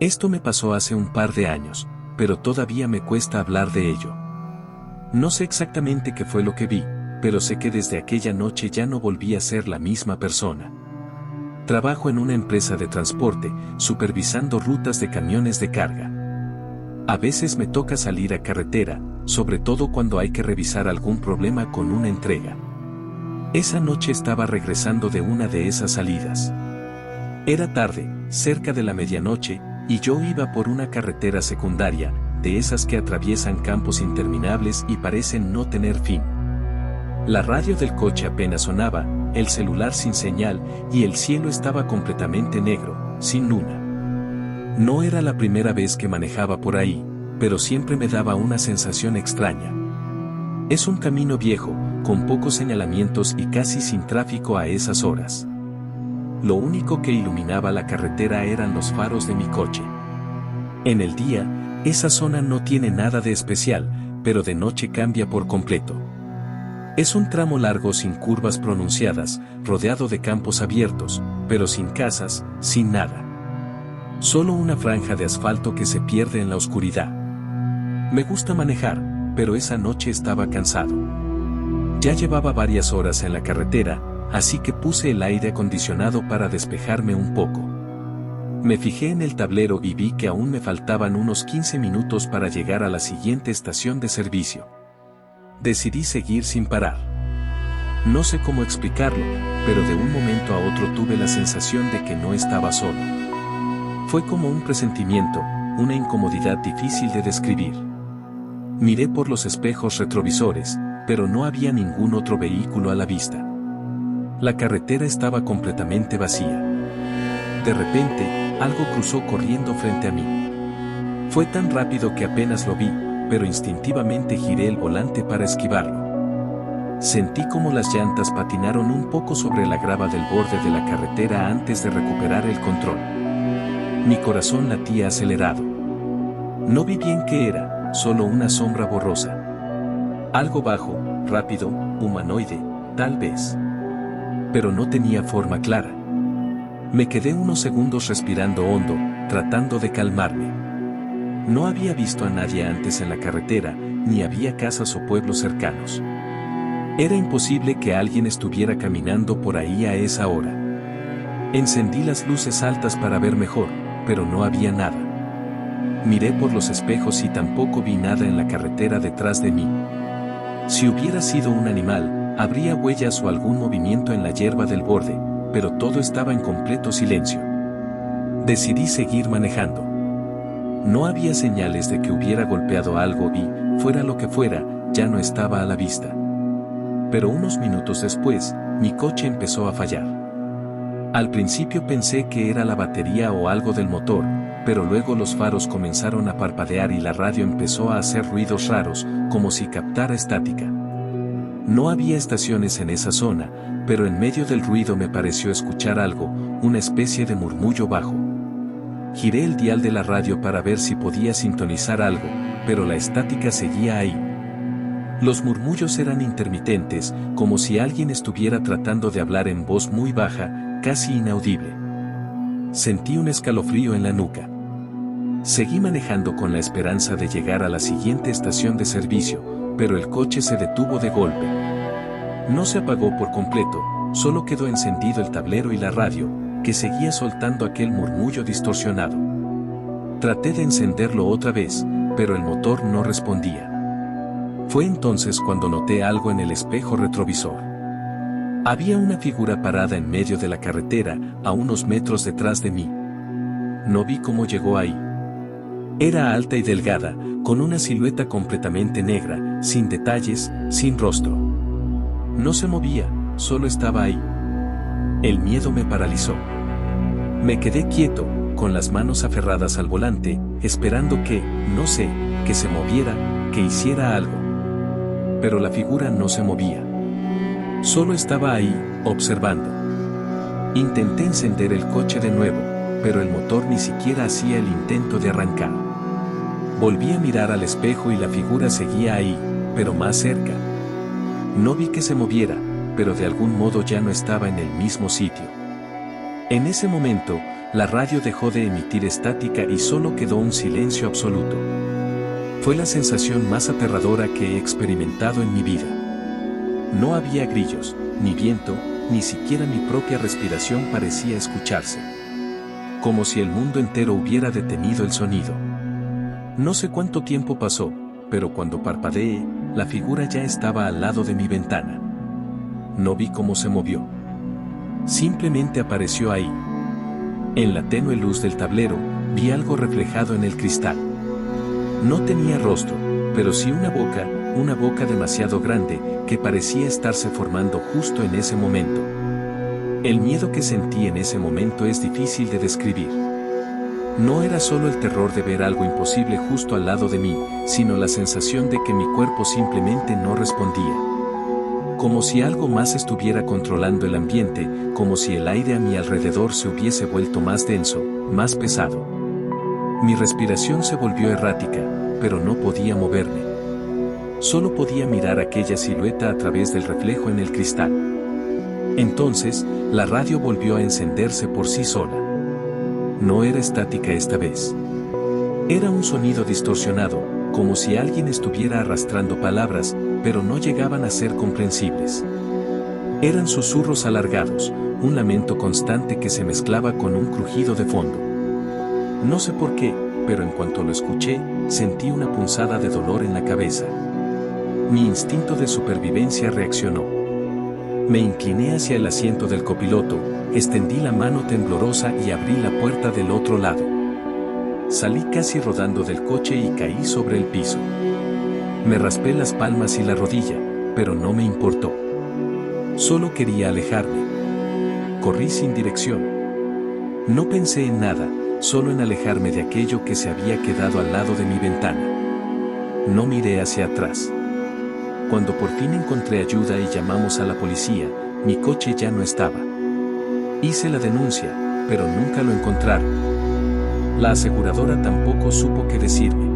Esto me pasó hace un par de años, pero todavía me cuesta hablar de ello. No sé exactamente qué fue lo que vi, pero sé que desde aquella noche ya no volví a ser la misma persona. Trabajo en una empresa de transporte, supervisando rutas de camiones de carga. A veces me toca salir a carretera, sobre todo cuando hay que revisar algún problema con una entrega. Esa noche estaba regresando de una de esas salidas. Era tarde, cerca de la medianoche, y yo iba por una carretera secundaria, de esas que atraviesan campos interminables y parecen no tener fin. La radio del coche apenas sonaba, el celular sin señal, y el cielo estaba completamente negro, sin luna. No era la primera vez que manejaba por ahí, pero siempre me daba una sensación extraña. Es un camino viejo, con pocos señalamientos y casi sin tráfico a esas horas. Lo único que iluminaba la carretera eran los faros de mi coche. En el día, esa zona no tiene nada de especial, pero de noche cambia por completo. Es un tramo largo sin curvas pronunciadas, rodeado de campos abiertos, pero sin casas, sin nada. Solo una franja de asfalto que se pierde en la oscuridad. Me gusta manejar, pero esa noche estaba cansado. Ya llevaba varias horas en la carretera, así que puse el aire acondicionado para despejarme un poco. Me fijé en el tablero y vi que aún me faltaban unos 15 minutos para llegar a la siguiente estación de servicio. Decidí seguir sin parar. No sé cómo explicarlo, pero de un momento a otro tuve la sensación de que no estaba solo. Fue como un presentimiento, una incomodidad difícil de describir. Miré por los espejos retrovisores, pero no había ningún otro vehículo a la vista. La carretera estaba completamente vacía. De repente, algo cruzó corriendo frente a mí. Fue tan rápido que apenas lo vi, pero instintivamente giré el volante para esquivarlo. Sentí como las llantas patinaron un poco sobre la grava del borde de la carretera antes de recuperar el control. Mi corazón latía acelerado. No vi bien qué era, solo una sombra borrosa. Algo bajo, rápido, humanoide, tal vez. Pero no tenía forma clara. Me quedé unos segundos respirando hondo, tratando de calmarme. No había visto a nadie antes en la carretera, ni había casas o pueblos cercanos. Era imposible que alguien estuviera caminando por ahí a esa hora. Encendí las luces altas para ver mejor, pero no había nada. Miré por los espejos y tampoco vi nada en la carretera detrás de mí. Si hubiera sido un animal, habría huellas o algún movimiento en la hierba del borde, pero todo estaba en completo silencio. Decidí seguir manejando. No había señales de que hubiera golpeado algo y, fuera lo que fuera, ya no estaba a la vista. Pero unos minutos después, mi coche empezó a fallar. Al principio pensé que era la batería o algo del motor, pero luego los faros comenzaron a parpadear y la radio empezó a hacer ruidos raros, como si captara estática. No había estaciones en esa zona, pero en medio del ruido me pareció escuchar algo, una especie de murmullo bajo. Giré el dial de la radio para ver si podía sintonizar algo, pero la estática seguía ahí. Los murmullos eran intermitentes, como si alguien estuviera tratando de hablar en voz muy baja, casi inaudible. Sentí un escalofrío en la nuca. Seguí manejando con la esperanza de llegar a la siguiente estación de servicio, pero el coche se detuvo de golpe. No se apagó por completo, solo quedó encendido el tablero y la radio, que seguía soltando aquel murmullo distorsionado. Traté de encenderlo otra vez, pero el motor no respondía. Fue entonces cuando noté algo en el espejo retrovisor. Había una figura parada en medio de la carretera, a unos metros detrás de mí. No vi cómo llegó ahí. Era alta y delgada, con una silueta completamente negra, sin detalles, sin rostro. No se movía, solo estaba ahí. El miedo me paralizó. Me quedé quieto, con las manos aferradas al volante, esperando que, no sé, que se moviera, que hiciera algo. Pero la figura no se movía. Solo estaba ahí, observando. Intenté encender el coche de nuevo, pero el motor ni siquiera hacía el intento de arrancar. Volví a mirar al espejo y la figura seguía ahí, pero más cerca. No vi que se moviera, pero de algún modo ya no estaba en el mismo sitio. En ese momento, la radio dejó de emitir estática y solo quedó un silencio absoluto. Fue la sensación más aterradora que he experimentado en mi vida. No había grillos, ni viento, ni siquiera mi propia respiración parecía escucharse. Como si el mundo entero hubiera detenido el sonido. No sé cuánto tiempo pasó, pero cuando parpadeé, la figura ya estaba al lado de mi ventana. No vi cómo se movió. Simplemente apareció ahí. En la tenue luz del tablero, vi algo reflejado en el cristal. No tenía rostro, pero sí una boca demasiado grande, que parecía estarse formando justo en ese momento. El miedo que sentí en ese momento es difícil de describir. No era solo el terror de ver algo imposible justo al lado de mí, sino la sensación de que mi cuerpo simplemente no respondía. Como si algo más estuviera controlando el ambiente, como si el aire a mi alrededor se hubiese vuelto más denso, más pesado. Mi respiración se volvió errática, pero no podía moverme. Solo podía mirar aquella silueta a través del reflejo en el cristal. Entonces, la radio volvió a encenderse por sí sola. No era estática esta vez. Era un sonido distorsionado, como si alguien estuviera arrastrando palabras, pero no llegaban a ser comprensibles. Eran susurros alargados, un lamento constante que se mezclaba con un crujido de fondo. No sé por qué, pero en cuanto lo escuché, sentí una punzada de dolor en la cabeza. Mi instinto de supervivencia reaccionó. Me incliné hacia el asiento del copiloto, extendí la mano temblorosa y abrí la puerta del otro lado. Salí casi rodando del coche y caí sobre el piso. Me raspé las palmas y la rodilla, pero no me importó. Solo quería alejarme. Corrí sin dirección. No pensé en nada, solo en alejarme de aquello que se había quedado al lado de mi ventana. No miré hacia atrás. Cuando por fin encontré ayuda y llamamos a la policía, mi coche ya no estaba. Hice la denuncia, pero nunca lo encontraron. La aseguradora tampoco supo qué decirme.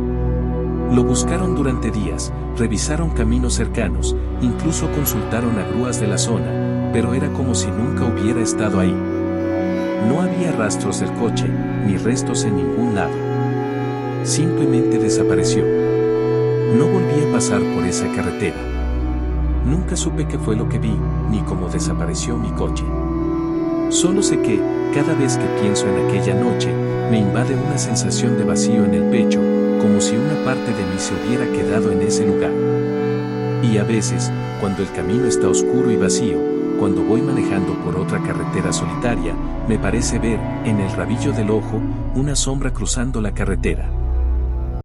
Lo buscaron durante días, revisaron caminos cercanos, incluso consultaron a grúas de la zona, pero era como si nunca hubiera estado ahí. No había rastros del coche, ni restos en ningún lado. Simplemente desapareció. No volví a pasar por esa carretera. Nunca supe qué fue lo que vi, ni cómo desapareció mi coche. Solo sé que, cada vez que pienso en aquella noche, me invade una sensación de vacío en el pecho, como si una parte de mí se hubiera quedado en ese lugar. Y a veces, cuando el camino está oscuro y vacío, cuando voy manejando por otra carretera solitaria, me parece ver, en el rabillo del ojo, una sombra cruzando la carretera.